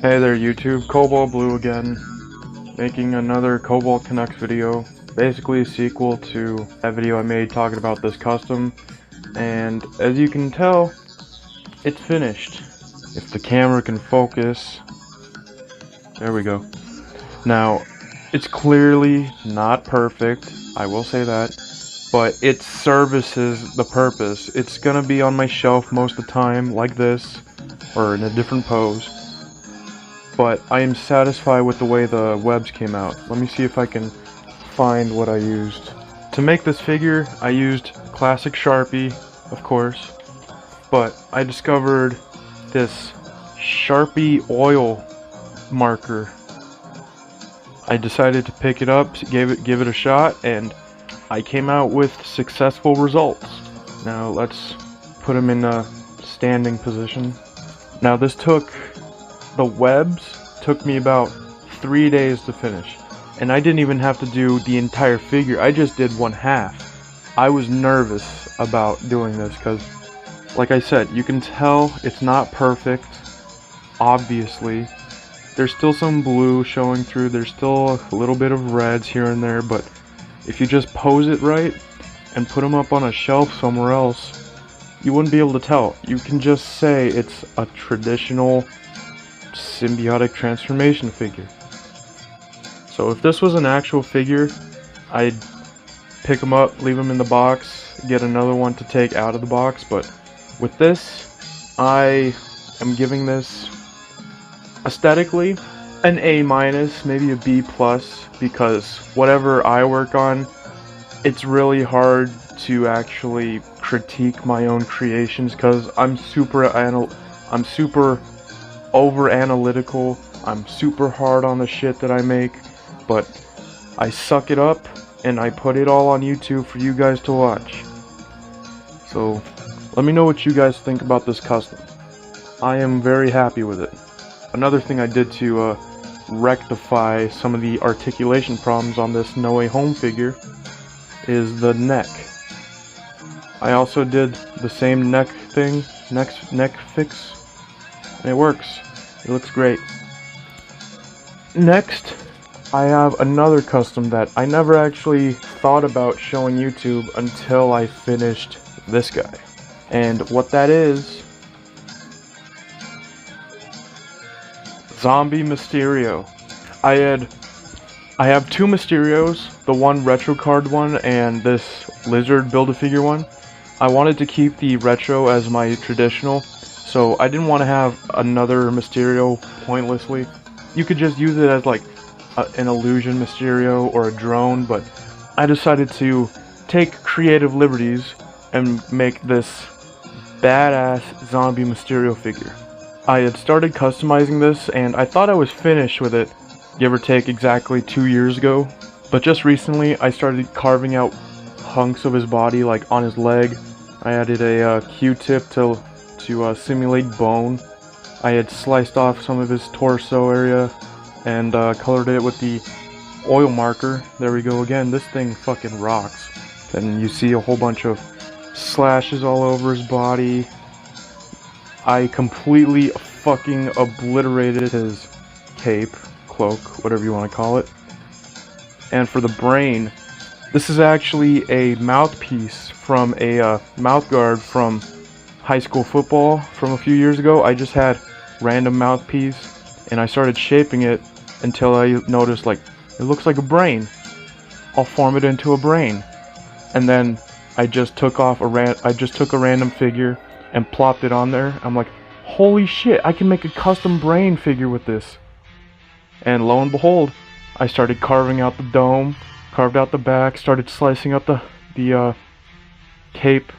Hey there YouTube, C0balt Blue again, making another C0balt Conn3cts video, basically a sequel to that video I made talking about this custom, and as you can tell, it's finished. If the camera can focus, there we go. Now, it's clearly not perfect, I will say that, but it services the purpose. It's gonna be on my shelf most of the time, like this, or in a different pose. But I am satisfied with the way the webs came out. Let me see if I can find what I used. To make this figure, I used classic Sharpie, of course, but I discovered this Sharpie oil marker. I decided to pick it up, give it a shot, and I came out with successful results. Now let's put them in a standing position. Now the webs took me about 3 days to finish, and I didn't even have to do the entire figure. I just did one half. I was nervous about doing this because, like I said, you can tell it's not perfect. Obviously, there's still some blue showing through. There's still a little bit of reds here and there, but if you just pose it right and put them up on a shelf somewhere else, you wouldn't be able to tell. You can just say it's a traditional symbiotic transformation figure. So if this was an actual figure, I'd pick them up, leave them in the box, get another one to take out of the box, but with this, I am giving this aesthetically an A-, maybe a B+, because whatever I work on, it's really hard to actually critique my own creations because I'm super over analytical. I'm super hard on the shit that I make, but I suck it up and I put it all on YouTube for you guys to watch. So let me know what you guys think about this custom. I am very happy with it. Another thing I did to rectify some of the articulation problems on this No Way Home figure is the neck. I also did the same neck fix, and it works. It looks great. Next, I have another custom that I never actually thought about showing YouTube until I finished this guy. And what that is, Zombie Mysterio. I have two Mysterios, the one retro card one and this lizard Build-A-Figure one. I wanted to keep the retro as my traditional, so I didn't want to have another Mysterio pointlessly. You could just use it as like an illusion Mysterio or a drone, but I decided to take creative liberties and make this badass zombie Mysterio figure. I had started customizing this and I thought I was finished with it, give or take exactly 2 years ago, but just recently I started carving out hunks of his body, like on his leg. I added a Q-tip to simulate bone. I had sliced off some of his torso area and colored it with the oil marker. There we go again. This thing fucking rocks. Then you see a whole bunch of slashes all over his body. I completely fucking obliterated his cape, cloak, whatever you want to call it. And for the brain, this is actually a mouthpiece from a mouthguard from high school football from a few years ago. I just had random mouthpiece and I started shaping it until I noticed, like, it looks like a brain. I'll form it into a brain. And then I just took a random figure and plopped it on there. I'm like, holy shit, I can make a custom brain figure with this. And lo and behold, I started carving out the dome, carved out the back, started slicing up the cape,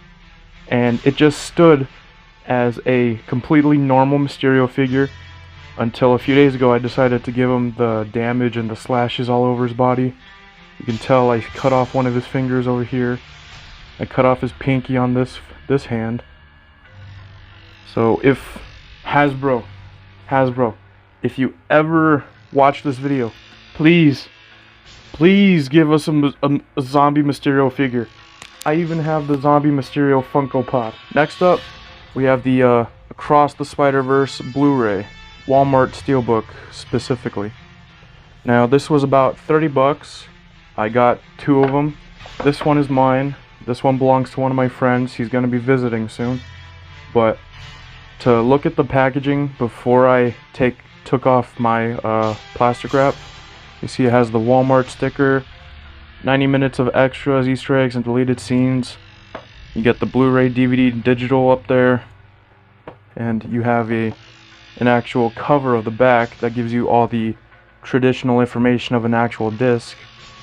and it just stood as a completely normal Mysterio figure until a few days ago I decided to give him the damage and the slashes all over his body. You can tell I cut off one of his fingers over here. I cut off his pinky on this hand. So if Hasbro, if you ever watch this video, please give us a zombie Mysterio figure. I even have the zombie Mysterio Funko Pop. Next up, we have the Across the Spider-Verse Blu-ray. Walmart steelbook specifically. Now this was about 30 bucks. I got 2 of them. This one is mine. This one belongs to one of my friends. He's going to be visiting soon. But to look at the packaging before I took off my plastic wrap, you see it has the Walmart sticker, 90 minutes of extras, Easter eggs, and deleted scenes. You get the Blu-ray, DVD, digital up there, and you have an actual cover of the back that gives you all the traditional information of an actual disc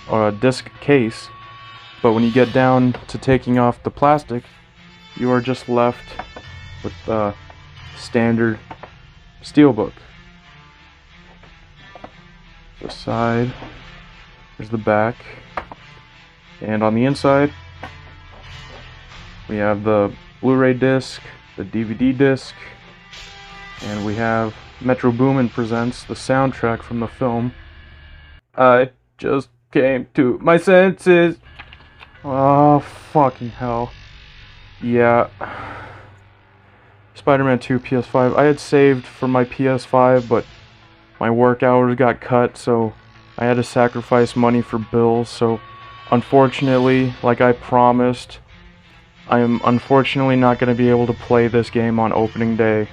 or a disc case. But when you get down to taking off the plastic, you are just left with the standard steelbook. The side, here's the back, and on the inside we have the Blu-ray disc, the DVD disc, and we have Metro Boomin presents the soundtrack from the film. I just came to my senses. Oh, fucking hell. Yeah. Spider-Man 2 PS5. I had saved for my PS5, but my work hours got cut, so I had to sacrifice money for bills. So, unfortunately, like I promised, I am unfortunately not going to be able to play this game on opening day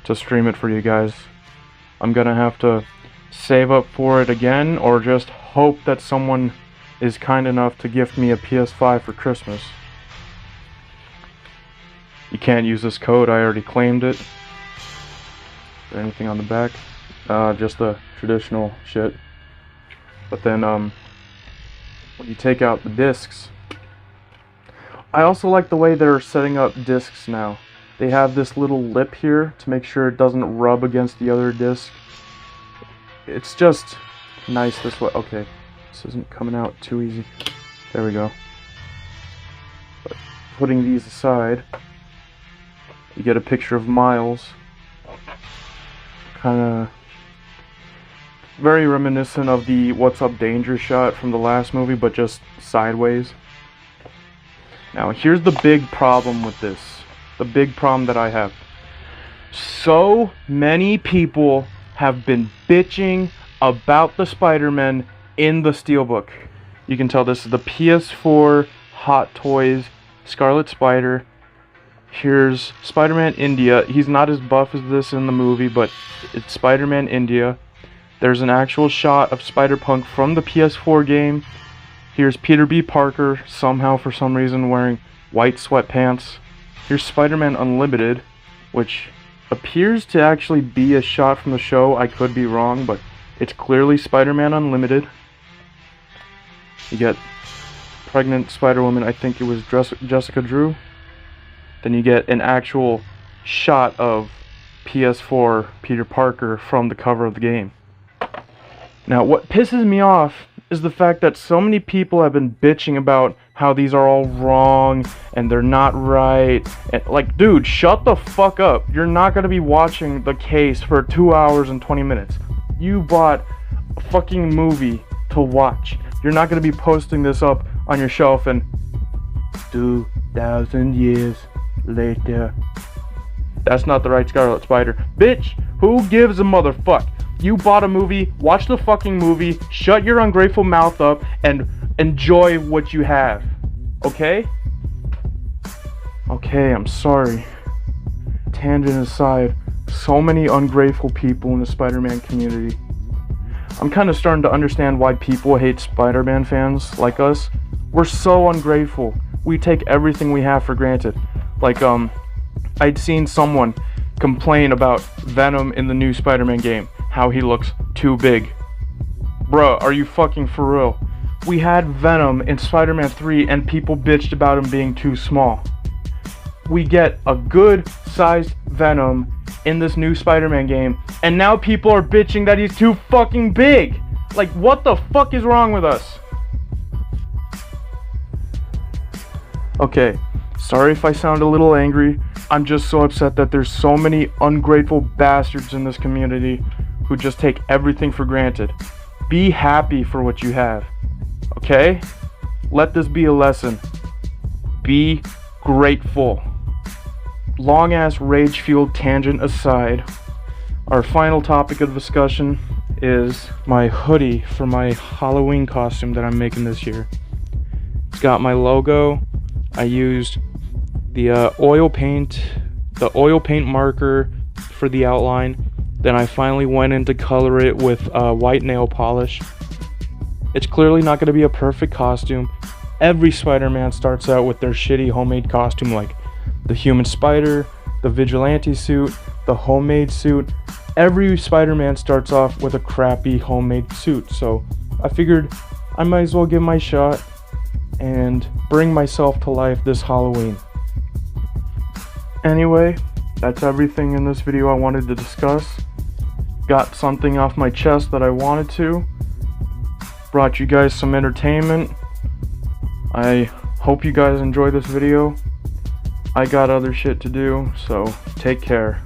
to stream it for you guys. I'm going to have to save up for it again, or just hope that someone is kind enough to gift me a PS5 for Christmas. You can't use this code, I already claimed it. Is there anything on the back? Just the traditional shit. But then, when you take out the discs, I also like the way they're setting up discs now. They have this little lip here to make sure it doesn't rub against the other disc. It's just nice this way. Okay, this isn't coming out too easy. There we go. But putting these aside, you get a picture of Miles. Kinda very reminiscent of the What's Up Danger shot from the last movie, but just sideways. Now here's the big problem with this. The big problem that I have. So many people have been bitching about the Spider-Man in the Steelbook. You can tell this is the PS4 Hot Toys Scarlet Spider. Here's Spider-Man India. He's not as buff as this in the movie, but it's Spider-Man India. There's an actual shot of Spider-Punk from the PS4 game. Here's Peter B. Parker, somehow for some reason wearing white sweatpants. Here's Spider-Man Unlimited, which appears to actually be a shot from the show. I could be wrong, but it's clearly Spider-Man Unlimited. You get pregnant Spider-Woman, I think it was Jessica Drew. Then you get an actual shot of PS4 Peter Parker from the cover of the game. Now, what pisses me off is the fact that so many people have been bitching about how these are all wrong and they're not right. And, like, dude, shut the fuck up. You're not gonna be watching the case for 2 hours and 20 minutes. You bought a fucking movie to watch. You're not gonna be posting this up on your shelf and 2,000 years later. That's not the right Scarlet Spider. Bitch, who gives a motherfuck? You bought a movie, watch the fucking movie, shut your ungrateful mouth up, and enjoy what you have. Okay? Okay, I'm sorry. Tangent aside, so many ungrateful people in the Spider-Man community. I'm kind of starting to understand why people hate Spider-Man fans like us. We're so ungrateful. We take everything we have for granted. Like, I'd seen someone complain about Venom in the new Spider-Man game. How he looks too big. Bruh, are you fucking for real? We had Venom in Spider-Man 3 and people bitched about him being too small. We get a good sized Venom in this new Spider-Man game and now people are bitching that he's too fucking big. Like, what the fuck is wrong with us? Okay, sorry if I sound a little angry. I'm just so upset that there's so many ungrateful bastards in this community who just take everything for granted. Be happy for what you have, okay? Let this be a lesson. Be grateful. Long ass rage fueled tangent aside. Our final topic of discussion is my hoodie for my Halloween costume that I'm making this year. It's got my logo. I used the oil paint marker for the outline. Then I finally went in to color it with white nail polish. It's clearly not going to be a perfect costume. Every Spider-Man starts out with their shitty homemade costume, like the human spider, the vigilante suit, the homemade suit. Every Spider-Man starts off with a crappy homemade suit, so I figured I might as well give my shot and bring myself to life this Halloween. Anyway, that's everything in this video I wanted to discuss. Got something off my chest that I wanted to. Brought you guys some entertainment. I hope you guys enjoy this video. I got other shit to do, so take care.